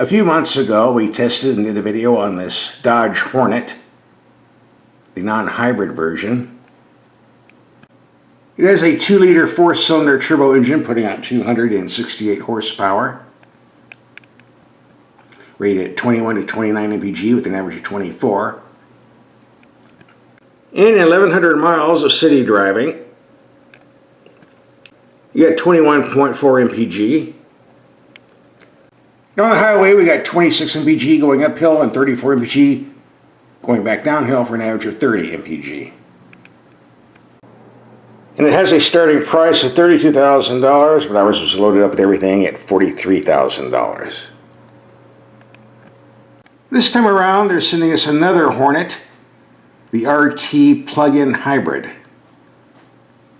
A few months ago, we tested and did a video on this Dodge Hornet, the non-hybrid version. It has a 2-liter 4-cylinder turbo engine putting out 268 horsepower, rated at 21 to 29 mpg with an average of 24, and 1,100 miles of city driving. You got 21.4 mpg. Now on the highway, we got 26 mpg going uphill and 34 mpg going back downhill for an average of 30 mpg. And it has a starting price of $32,000, but ours was loaded up with everything at $43,000. This time around, they're sending us another Hornet, the RT plug-in hybrid.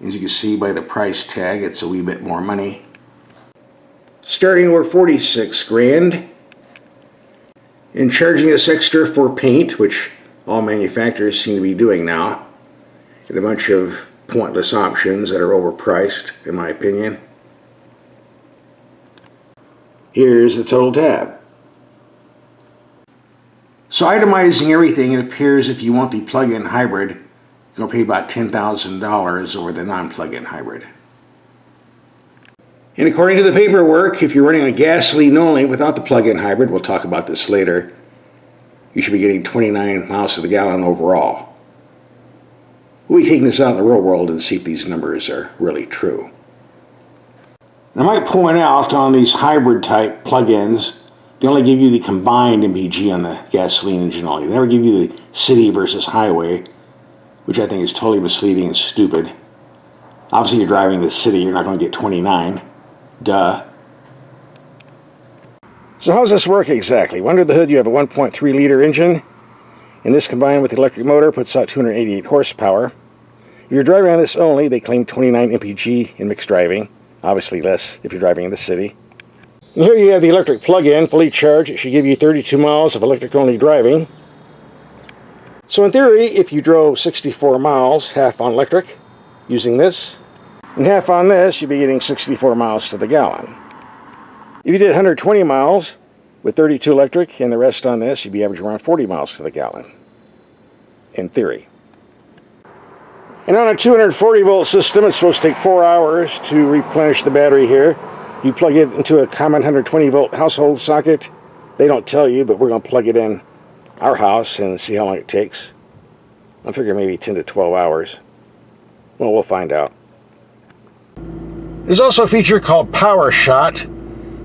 As you can see by the price tag, it's a wee bit more money. Starting over $46,000, and charging us extra for paint, which all manufacturers seem to be doing now, and a bunch of pointless options that are overpriced, in my opinion. Here's the total tab. So itemizing everything, it appears if you want the plug-in hybrid, you're going to pay about $10,000 over the non-plug-in hybrid. And according to the paperwork, if you're running on gasoline only without the plug-in hybrid, we'll talk about this later, you should be getting 29 miles to the gallon overall. We'll be taking this out in the real world and see if these numbers are really true. I might point out on these hybrid type plug-ins, they only give you the combined mpg on the gasoline engine only. They never give you the city versus highway, which I think is totally misleading and stupid. Obviously, you're driving the city, you're not going to get 29. Duh. So how does this work exactly? Under the hood, you have a 1.3 liter engine, and this combined with the electric motor puts out 288 horsepower. If you're driving on this only, they claim 29 mpg in mixed driving, obviously less if you're driving in the city. And here you have the electric plug-in, fully charged. It should give you 32 miles of electric-only driving. So in theory, if you drove 64 miles, half on electric, using this, and half on this, you'd be getting 64 miles to the gallon. If you did 120 miles with 32 electric and the rest on this, you'd be averaging around 40 miles to the gallon, in theory. And on a 240 volt system, it's supposed to take 4 hours to replenish the battery here. You plug it into a common 120 volt household socket. They don't tell you, but we're going to plug it in our house and see how long it takes. I figure maybe 10 to 12 hours. Well, we'll find out. There's also a feature called Power Shot.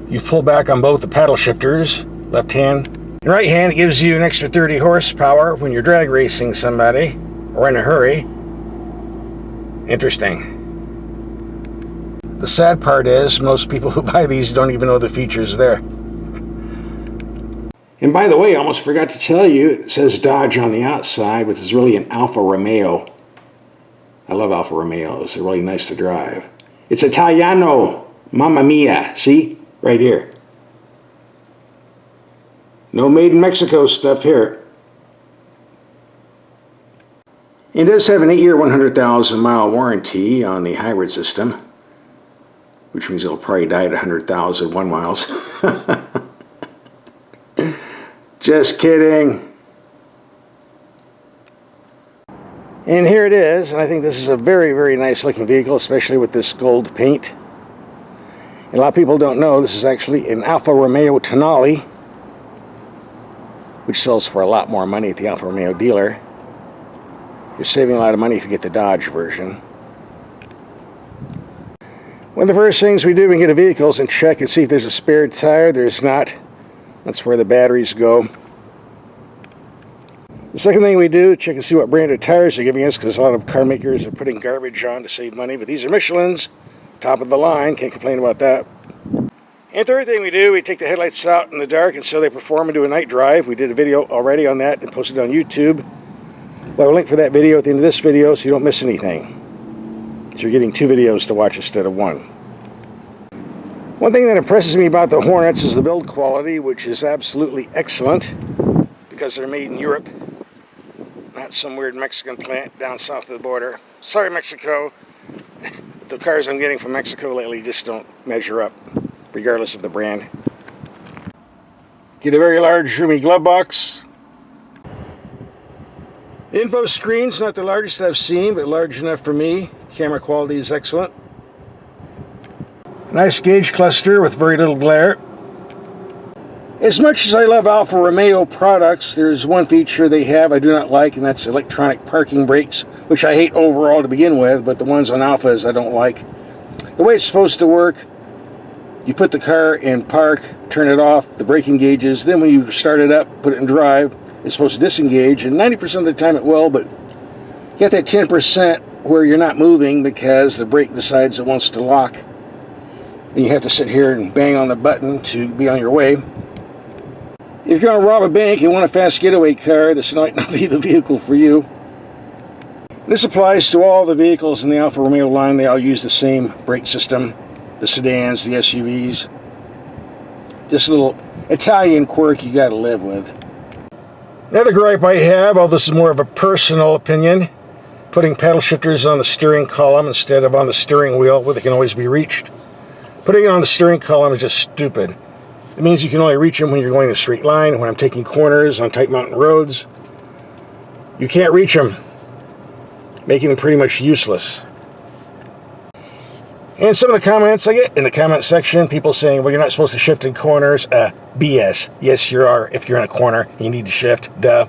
You pull back on both the paddle shifters, left hand and right hand. It gives you an extra 30 horsepower when you're drag racing somebody or in a hurry. Interesting. The sad part is most people who buy these don't even know the features there. And by the way, I almost forgot to tell you, it says Dodge on the outside, which is really an Alfa Romeo. I love Alfa Romeos. They're really nice to drive. It's Italiano. Mamma mia. See? Right here. No made in Mexico stuff here. It does have an 8-year, 100,000 mile warranty on the hybrid system, which means it'll probably die at 100,001 miles. Just kidding. And here it is, and I think this is a very, very nice looking vehicle, especially with this gold paint. And a lot of people don't know this is actually an Alfa Romeo Tonale, which sells for a lot more money at the Alfa Romeo dealer. You're saving a lot of money if you get the Dodge version. One of the first things we do when we get a vehicle is check and see if there's a spare tire. There's not. That's where the batteries go. The second thing we do, check and see what brand of tires they're giving us, because a lot of car makers are putting garbage on to save money, but these are Michelin's, top of the line, can't complain about that. And third thing we do, we take the headlights out in the dark and so they perform and do a night drive. We did a video already on that and posted it on YouTube. Well, I'll link for that video at the end of this video so you don't miss anything. So you're getting 2 videos to watch instead of 1. One thing that impresses me about the Hornets is the build quality, which is absolutely excellent because they're made in Europe, not some weird Mexican plant down south of the border. Sorry, Mexico. The cars I'm getting from Mexico lately just don't measure up, regardless of the brand. Get a very large roomy glove box. The info screen's not the largest I've seen, but large enough for me. Camera quality is excellent. Nice gauge cluster with very little glare. As much as I love Alfa Romeo products, there's one feature they have I do not like, and that's electronic parking brakes, which I hate overall to begin with, but the ones on Alphas I don't like. The way it's supposed to work, you put the car in park, turn it off, the braking gauges, then when you start it up, put it in drive, it's supposed to disengage, and 90% of the time it will, but you get that 10% where you're not moving because the brake decides it wants to lock, and you have to sit here and bang on the button to be on your way. If you're going to rob a bank and want a fast getaway car, this might not be the vehicle for you. This applies to all the vehicles in the Alfa Romeo line. They all use the same brake system. The sedans, the SUVs. Just a little Italian quirk you got to live with. Another gripe I have, although this is more of a personal opinion, putting paddle shifters on the steering column instead of on the steering wheel where they can always be reached. Putting it on the steering column is just stupid. It means you can only reach them when you're going in a straight line. When I'm taking corners on tight mountain roads, you can't reach them, making them pretty much useless. And some of the comments I get in the comment section, people saying, well, you're not supposed to shift in corners. BS. Yes, you are. If you're in a corner, you need to shift. Duh.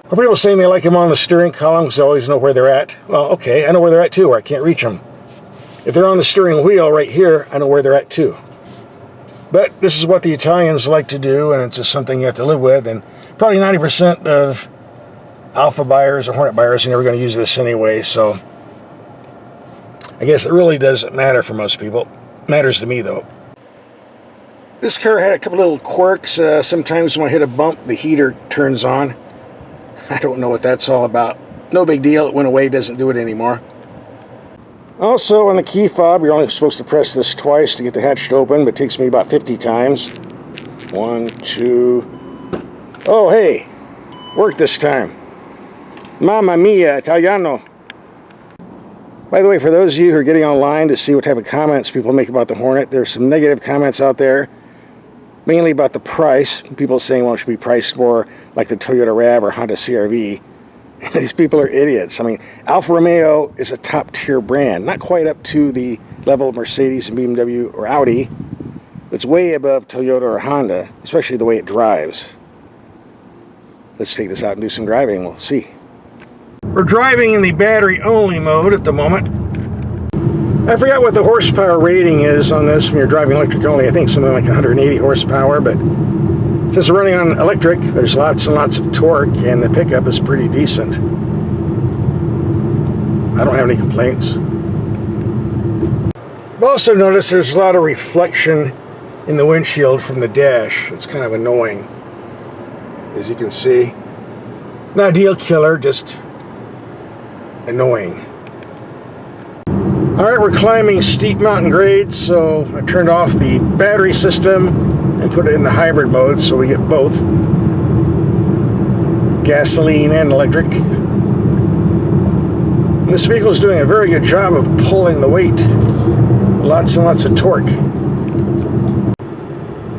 Or people saying they like them on the steering column because they always know where they're at. Well, okay, I know where they're at too, or I can't reach them. If they're on the steering wheel right here, I know where they're at too. But this is what the Italians like to do, and it's just something you have to live with. And probably 90% of Alfa buyers or Hornet buyers are never going to use this anyway, so I guess it really doesn't matter for most people. It matters to me, though. This car had a couple little quirks. Sometimes when I hit a bump, the heater turns on. I don't know what that's all about. No big deal. It went away, doesn't do it anymore. Also, on the key fob, you're only supposed to press this twice to get the hatch to open, but it takes me about 50 times. 1, 2... Oh, hey! Worked this time. Mamma mia, Italiano! By the way, for those of you who are getting online to see what type of comments people make about the Hornet, there's some negative comments out there, mainly about the price. People saying, well, it should be priced more like the Toyota RAV or Honda CR-V. These people are idiots. I mean, Alfa Romeo is a top-tier brand. Not quite up to the level of Mercedes and BMW or Audi. It's way above Toyota or Honda, especially the way it drives. Let's take this out and do some driving. We'll see. We're driving in the battery-only mode at the moment. I forgot what the horsepower rating is on this when you're driving electric only. I think something like 180 horsepower, but since we're running on electric, there's lots and lots of torque, and the pickup is pretty decent. I don't have any complaints. I've also noticed there's a lot of reflection in the windshield from the dash. It's kind of annoying, as you can see. Not a deal killer, just annoying. Alright, we're climbing steep mountain grades, so I turned off the battery system and put it in the hybrid mode so we get both gasoline and electric. And this vehicle is doing a very good job of pulling the weight. Lots and lots of torque.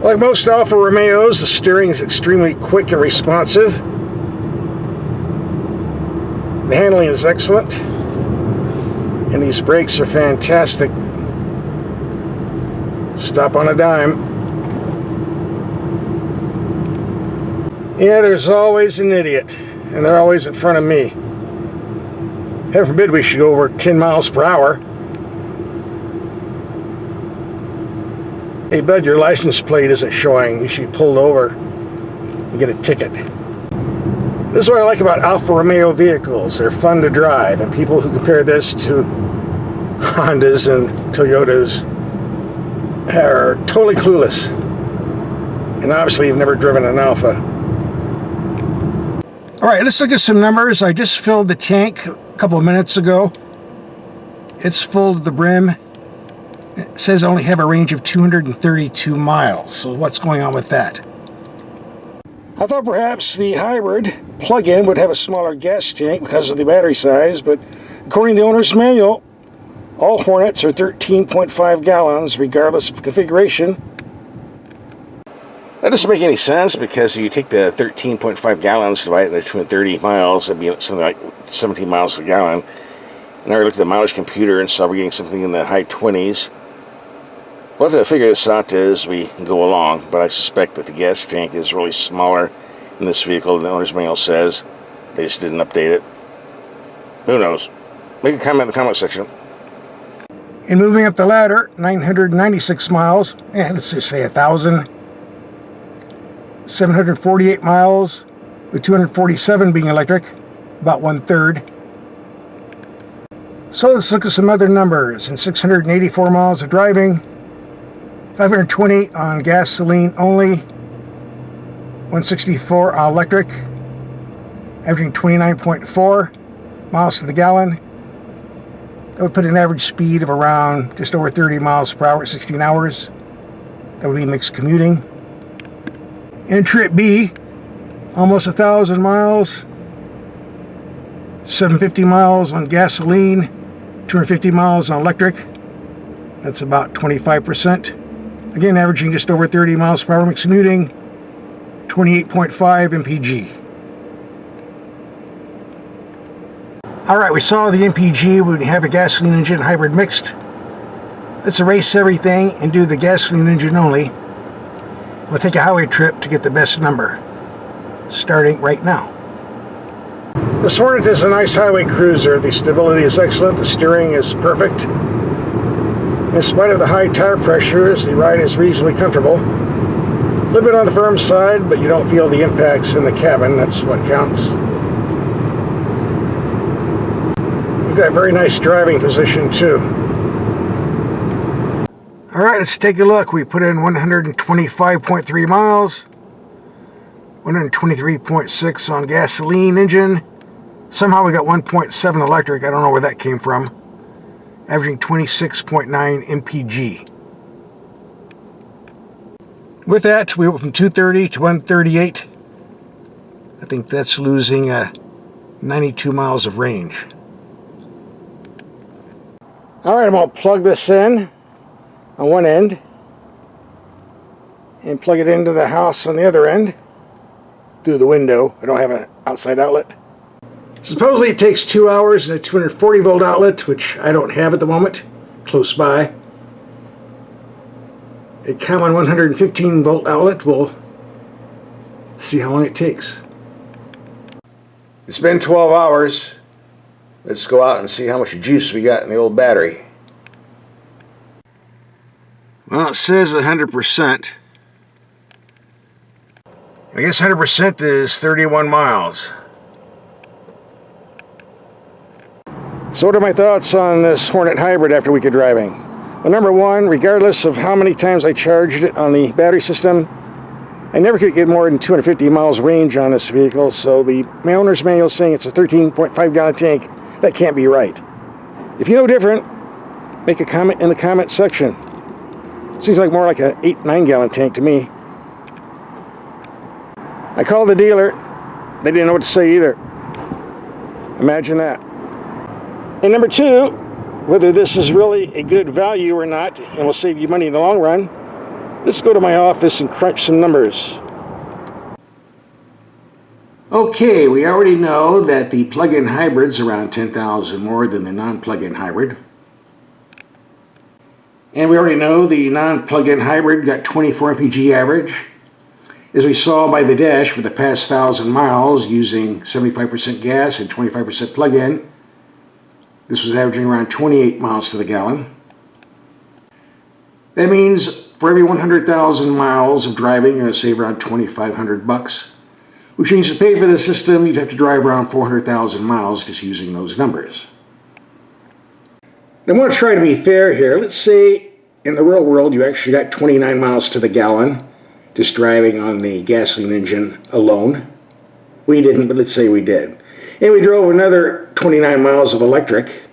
Like most Alfa Romeos, the steering is extremely quick and responsive. The handling is excellent. And these brakes are fantastic. Stop on a dime. Yeah, there's always an idiot, and they're always in front of me. Heaven forbid we should go over 10 miles per hour. Hey bud, your license plate isn't showing. You should be pulled over and get a ticket. This is what I like about Alfa Romeo vehicles. They're fun to drive, and people who compare this to Hondas and Toyotas are totally clueless. And obviously you've never driven an Alfa. Alright, let's look at some numbers. I just filled the tank a couple of minutes ago. It's full to the brim. It says I only have a range of 232 miles. So what's going on with that? I thought perhaps the hybrid plug-in would have a smaller gas tank because of the battery size, but according to the owner's manual, all Hornets are 13.5 gallons regardless of configuration. That doesn't make any sense, because if you take the 13.5 gallons, divide it into 230 miles, that'd be something like 17 miles a gallon. And I looked at the mileage computer and saw we're getting something in the high 20s. We'll have to figure this out as we go along, but I suspect that the gas tank is really smaller in this vehicle than the owner's manual says. They just didn't update it. Who knows? Make a comment in the comment section. And moving up the ladder, 996 miles, and let's just say 1,000. 748 miles, with 247 being electric, about 1/3. So let's look at some other numbers. In 684 miles of driving, 520 on gasoline only, 164 on electric, averaging 29.4 miles to the gallon. That would put an average speed of around just over 30 miles per hour at 16 hours. That would be mixed commuting. In trip B, almost 1,000 miles, 750 miles on gasoline, 250 miles on electric. That's about 25%. Again, averaging just over 30 miles per hour mixed commuting, 28.5 mpg. Alright, we saw the mpg when we have a gasoline engine hybrid mixed. Let's erase everything and do the gasoline engine only. We'll take a highway trip to get the best number, starting right now. This Hornet is a nice highway cruiser. The stability is excellent, the steering is perfect. In spite of the high tire pressures, the ride is reasonably comfortable. A little bit on the firm side, but you don't feel the impacts in the cabin. That's what counts. We've got a very nice driving position too. Alright, let's take a look. We put in 125.3 miles, 123.6 on gasoline engine. Somehow we got 1.7 electric. I don't know where that came from. Averaging 26.9 mpg. With that, we went from 230 to 138. I think that's losing 92 miles of range. Alright, I'm going to plug this in on one end and plug it into the house on the other end through the window. I don't have an outside outlet. Supposedly it takes 2 hours and a 240 volt outlet, which I don't have at the moment, close by. A common 115 volt outlet will see how long it takes. It's been 12 hours. Let's go out and see how much juice we got in the old battery. Well, it says 100%. I guess 100% is 31 miles. So what are my thoughts on this Hornet Hybrid after a week of driving? Well, number one, regardless of how many times I charged it on the battery system, I never could get more than 250 miles range on this vehicle, so my owner's manual is saying it's a 13.5 gallon tank. That can't be right. If you know different, make a comment in the comment section. Seems like more like an 8-9 gallon tank to me. I called the dealer. They didn't know what to say either. Imagine that. And number two, whether this is really a good value or not and will save you money in the long run, let's go to my office and crunch some numbers. Okay, we already know that the plug-in hybrid's around 10,000 more than the non-plug-in hybrid. And we already know the non-plug-in hybrid got 24 mpg average. As we saw by the dash for the past 1,000 miles using 75% gas and 25% plug-in, this was averaging around 28 miles to the gallon. That means for every 100,000 miles of driving, you're going to save around $2,500, which means to pay for the system, you'd have to drive around 400,000 miles just using those numbers. I want to try to be fair here. Let's say in the real world you actually got 29 miles to the gallon just driving on the gasoline engine alone. We didn't, but let's say we did. And we drove another 29 miles of electric,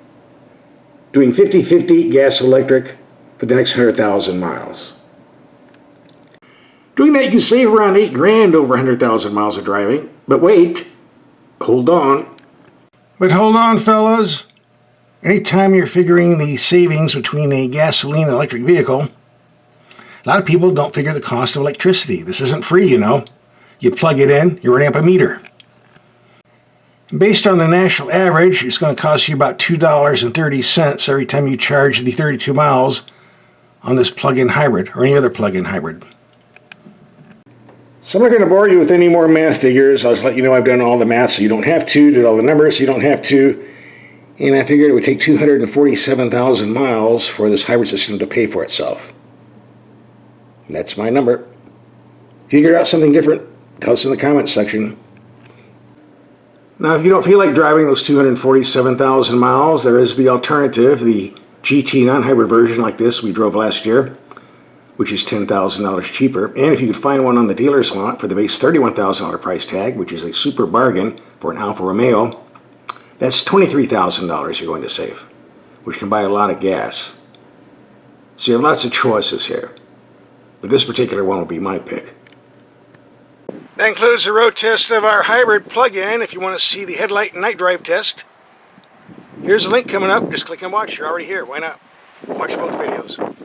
doing 50-50 gas electric for the next 100,000 miles. Doing that, you can save around $8,000 over 100,000 miles of driving. But wait, hold on. But hold on, fellas. Anytime you're figuring the savings between a gasoline and electric vehicle, A lot of people don't figure the cost of electricity. This isn't free, you know. You plug it in, you're running up a meter. Based on the national average, it's going to cost you about $2.30 every time you charge the 32 miles on this plug-in hybrid or any other plug-in hybrid. So I'm not going to bore you with any more math figures. I'll just let you know I've done all the math so you don't have to, did all the numbers so you don't have to, and I figured it would take 247,000 miles for this hybrid system to pay for itself. That's my number. If you figured out something different, tell us in the comments section. Now, if you don't feel like driving those 247,000 miles, there is the alternative, the GT non-hybrid version like this we drove last year, which is $10,000 cheaper. And if you could find one on the dealer's lot for the base $31,000 price tag, which is a super bargain for an Alfa Romeo, that's $23,000 you're going to save, which can buy a lot of gas. So you have lots of choices here, but this particular one will be my pick. That includes the road test of our hybrid plug-in. If you want to see the headlight and night drive test, here's a link coming up. Just click and watch. You're already here. Why not? Watch both videos.